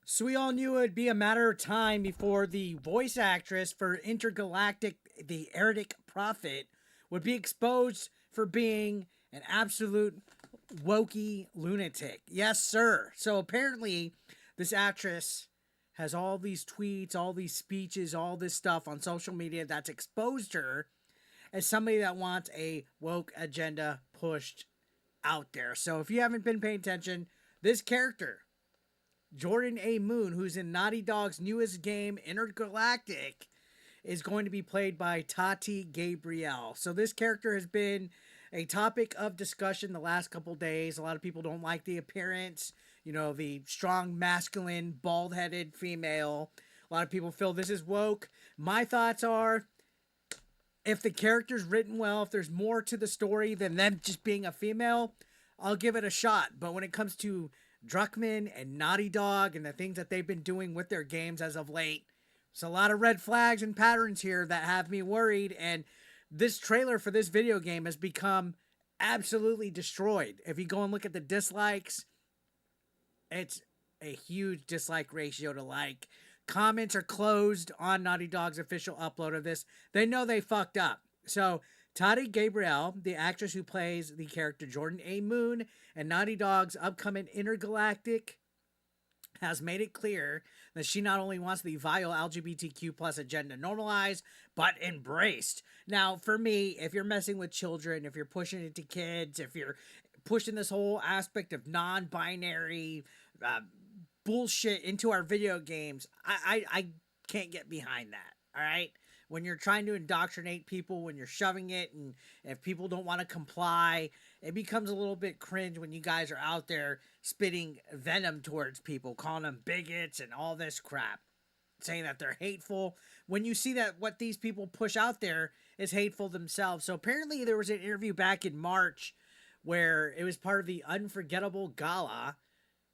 So we all knew it would be a matter of time before the voice actress for Intergalactic, the Erratic Prophet, would be exposed for being an absolute wokey lunatic. Yes, sir. So apparently, this actress has all these tweets, all these speeches, all this stuff on social media that's exposed her as somebody that wants a woke agenda pushed out there. So if you haven't been paying attention, this character Jordan A. Moon, who's in Naughty Dog's newest game, Intergalactic, is going to be played by Tati Gabrielle. So this character has been a topic of discussion the last couple days. A lot of people don't like the appearance, the strong, masculine, bald headed female. A lot of people feel this is woke. My thoughts are if the character's written well, if there's more to the story than them just being a female, I'll give it a shot. But when it comes to Druckmann and Naughty Dog and the things that they've been doing with their games as of late, there's a lot of red flags and patterns here that have me worried. And this trailer for this video game has become absolutely destroyed. If you go and look at the dislikes, it's a huge dislike ratio to like. Comments are closed on Naughty Dog's official upload of this. They know they fucked up. So Tati Gabrielle, the actress who plays the character Jordan A. Moon, and Naughty Dog's upcoming Intergalactic, has made it clear that she not only wants the vile LGBTQ plus agenda normalized, but embraced. Now, for me, if you're messing with children, if you're pushing it to kids, if you're pushing this whole aspect of non-binary bullshit into our video games, I can't get behind that. All right. When you're trying to indoctrinate people, when you're shoving it, and if people don't want to comply, it becomes a little bit cringe when you guys are out there spitting venom towards people, calling them bigots and all this crap, saying that they're hateful. When you see that what these people push out there is hateful themselves. So apparently there was an interview back in March where it was part of the Unforgettable Gala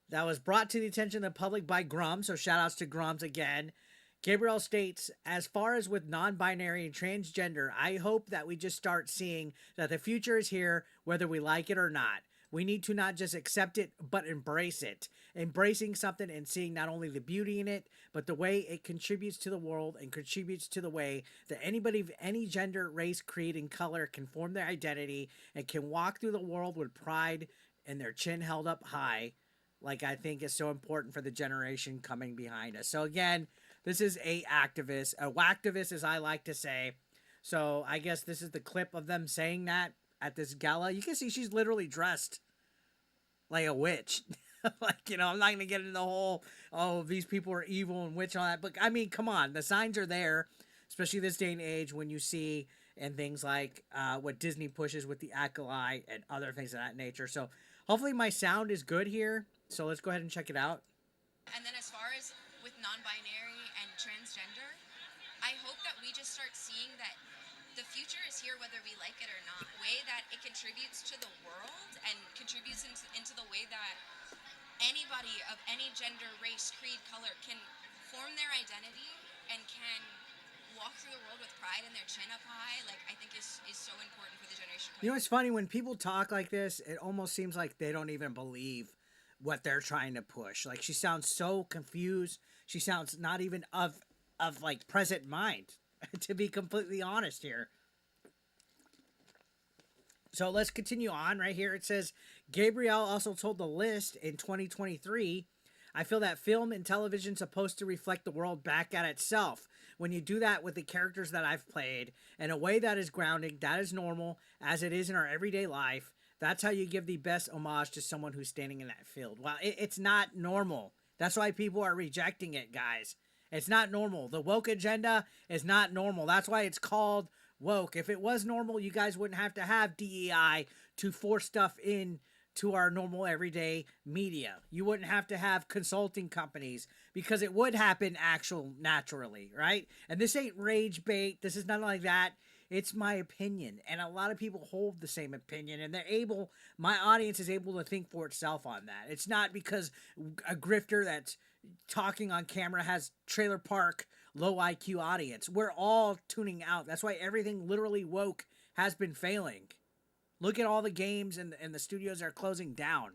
that was brought to the attention of the public by Grum. So shout outs to Grums again. Gabrielle states, as far as with non-binary and transgender, I hope that we just start seeing that the future is here, whether we like it or not. We need to not just accept it, but embrace it. Embracing something and seeing not only the beauty in it, but the way it contributes to the world and contributes to the way that anybody of any gender, race, creed, and color can form their identity and can walk through the world with pride and their chin held up high, like I think is so important for the generation coming behind us. So again, this is a whacktivist, as I like to say. So I guess this is the clip of them saying that at this gala. You can see she's literally dressed like a witch. I'm not going to get into the whole, oh, these people are evil and witch and all that. But I mean, come on. The signs are there, especially this day and age when you see and things like what Disney pushes with the Acolyte and other things of that nature. So hopefully my sound is good here. So let's go ahead and check it out. And then as far as with non-binary and transgender, I hope that we just start seeing that the future is here whether we like it or not. The way that it contributes to the world and contributes into the way that anybody of any gender, race, creed, color can form their identity and can walk through the world with pride and their chin up high, like I think is so important for the generation coming. It's funny when people talk like this, it almost seems like they don't even believe what they're trying to push. Like she sounds so confused. She sounds not even of like present mind, to be completely honest here. So let's continue on right here. It says Gabrielle also told the list in 2023, I feel that film and television is supposed to reflect the world back at itself. When you do that with the characters that I've played in a way that is grounding, that is normal, as it is in our everyday life, that's how you give the best homage to someone who's standing in that field. Well, it's not normal. That's why people are rejecting it, guys. It's not normal. The woke agenda is not normal. That's why it's called woke. If it was normal, you guys wouldn't have to have DEI to force stuff in to our normal everyday media. You wouldn't have to have consulting companies because it would happen naturally, right? And this ain't rage bait. This is nothing like that. It's my opinion. And a lot of people hold the same opinion and my audience is able to think for itself on that. It's not because a grifter that's talking on camera has trailer park low IQ audience. We're all tuning out. That's why everything literally woke has been failing. Look at all the games and the studios are closing down.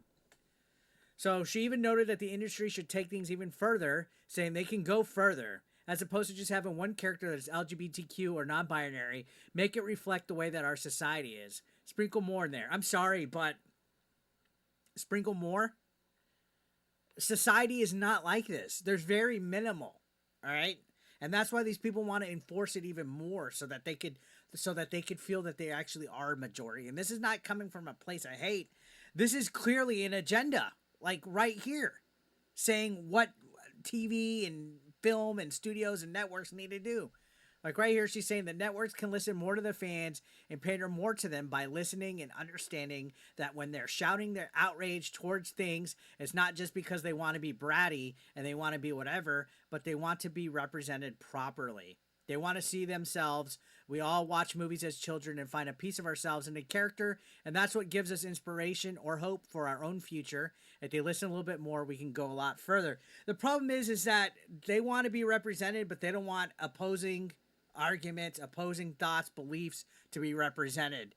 So she even noted that the industry should take things even further, saying they can go further. As opposed to just having one character that's LGBTQ or non binary, make it reflect the way that our society is. Sprinkle more in there. I'm sorry, but sprinkle more. Society is not like this. There's very minimal. All right? And that's why these people want to enforce it even more so that they could feel that they actually are a majority. And this is not coming from a place of hate. This is clearly an agenda, like right here, saying what TV and film and studios and networks need to do. Like right here, she's saying that networks can listen more to the fans and pander more to them by listening and understanding that when they're shouting their outrage towards things, it's not just because they want to be bratty and they want to be whatever, but they want to be represented properly. They want to see themselves. We all watch movies as children and find a piece of ourselves in a character, and that's what gives us inspiration or hope for our own future. If they listen a little bit more, we can go a lot further. The problem is that they want to be represented, but they don't want opposing arguments, opposing thoughts, beliefs to be represented.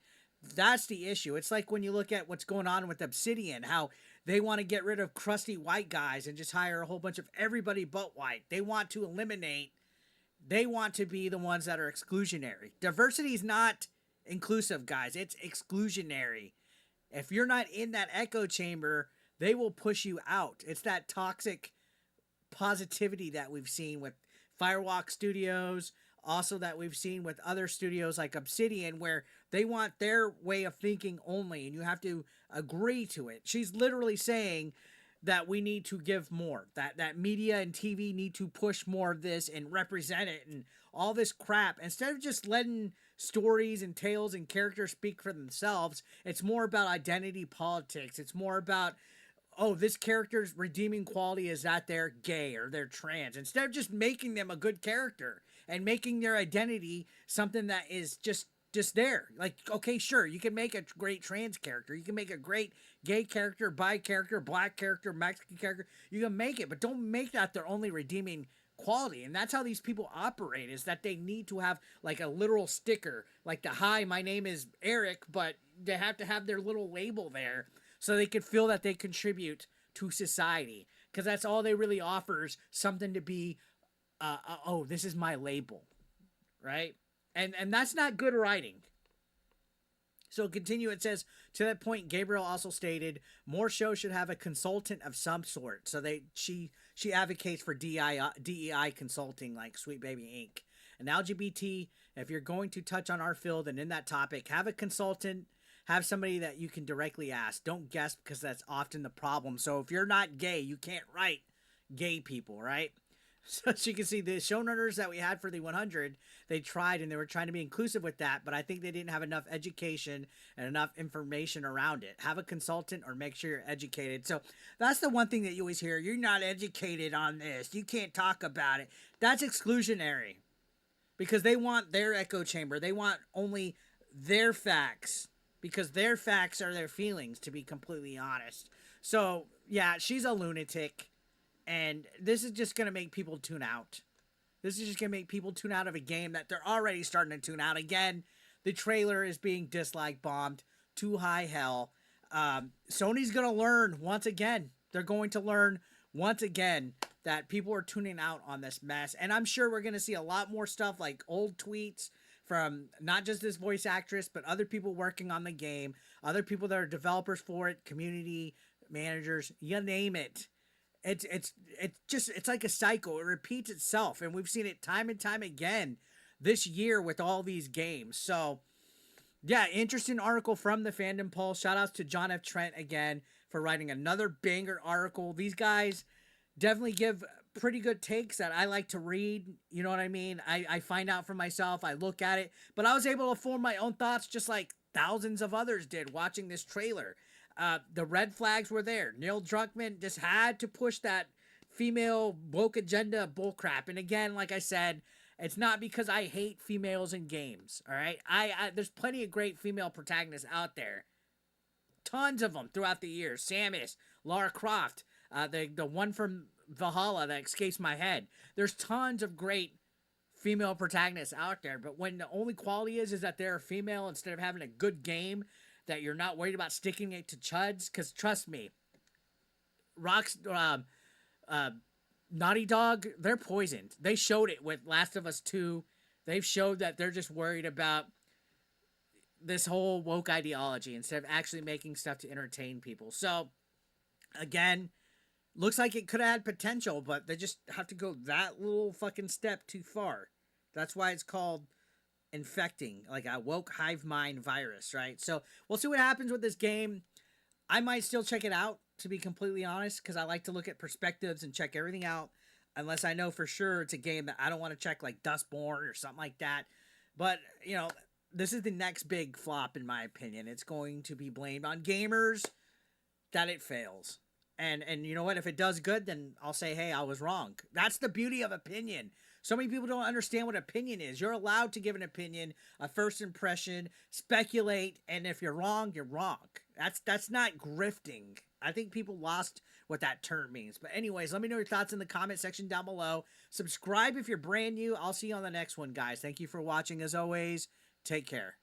That's the issue. It's like when you look at what's going on with Obsidian, how they want to get rid of crusty white guys and just hire a whole bunch of everybody but white. They want to eliminate, they want to be the ones that are exclusionary. Diversity is not inclusive, guys. It's exclusionary. If you're not in that echo chamber, they will push you out. It's that toxic positivity that we've seen with Firewalk Studios, also that we've seen with other studios like Obsidian, where they want their way of thinking only, and you have to agree to it. She's literally saying that we need to give more, that media and TV need to push more of this and represent it and all this crap. Instead of just letting stories and tales and characters speak for themselves, it's more about identity politics. It's more about, oh, this character's redeeming quality is that they're gay or they're trans. Instead of just making them a good character and making their identity something that is just there. Like, okay, sure, you can make a great trans character. You can make a great gay character, bi character, black character, Mexican character. You can make it, but don't make that their only redeeming quality. And that's how these people operate, is that they need to have like a literal sticker, like the hi, my name is Eric, but they have to have their little label there so they can feel that they contribute to society, because that's all they really offers, something to be, oh, this is my label, right? And that's not good writing. So continue, it says, to that point, Gabrielle also stated more shows should have a consultant of some sort. So she advocates for DEI consulting, like Sweet Baby Inc. And LGBT, if you're going to touch on our field and in that topic, have a consultant, have somebody that you can directly ask. Don't guess, because that's often the problem. So if you're not gay, you can't write gay people, right? So as you can see, the showrunners that we had for the 100, they tried and they were trying to be inclusive with that, but I think they didn't have enough education and enough information around it. Have a consultant or make sure you're educated. So that's the one thing that you always hear. You're not educated on this. You can't talk about it. That's exclusionary, because they want their echo chamber. They want only their facts, because their facts are their feelings, to be completely honest. So yeah, she's a lunatic. And this is just going to make people tune out. This is just going to make people tune out of a game that they're already starting to tune out. Again, the trailer is being dislike bombed to high hell. Sony's going to learn once again. They're going to learn once again that people are tuning out on this mess. And I'm sure we're going to see a lot more stuff, like old tweets from not just this voice actress, but other people working on the game, other people that are developers for it, community managers, you name it. It's like a cycle. It repeats itself, and we've seen it time and time again this year with all these games. So yeah, interesting article from the Fandom Pulse. Shout outs to John F. Trent again for writing another banger article. These guys definitely give pretty good takes that I like to read. You know what I mean? I find out for myself, I look at it, but I was able to form my own thoughts just like thousands of others did watching this trailer. The red flags were there. Neil Druckmann just had to push that female woke agenda bullcrap. And again, like I said, it's not because I hate females in games. All right, there's plenty of great female protagonists out there, tons of them throughout the years. Samus, Lara Croft, the one from Valhalla that escapes my head. There's tons of great female protagonists out there. But when the only quality is that they're a female, instead of having a good game, that you're not worried about sticking it to chuds, because trust me, Rocks, Naughty Dog, they're poisoned. They showed it with Last of Us 2. They've showed that they're just worried about this whole woke ideology instead of actually making stuff to entertain people. So, again, looks like it could have had potential, but they just have to go that little fucking step too far. That's why it's called infecting, like a woke hive mind virus, right? So we'll see what happens with this game. I might still check it out, to be completely honest, because I like to look at perspectives and check everything out, unless I know for sure it's a game that I don't want to check, like Dustborn or something like that. But, you know, this is the next big flop, in my opinion. It's going to be blamed on gamers that it fails. And you know what? If it does good, then I'll say, hey, I was wrong. That's the beauty of opinion. So many people don't understand what opinion is. You're allowed to give an opinion, a first impression, speculate, and if you're wrong, you're wrong. That's not grifting. I think people lost what that term means. But anyways, let me know your thoughts in the comment section down below. Subscribe if you're brand new. I'll see you on the next one, guys. Thank you for watching as always. Take care.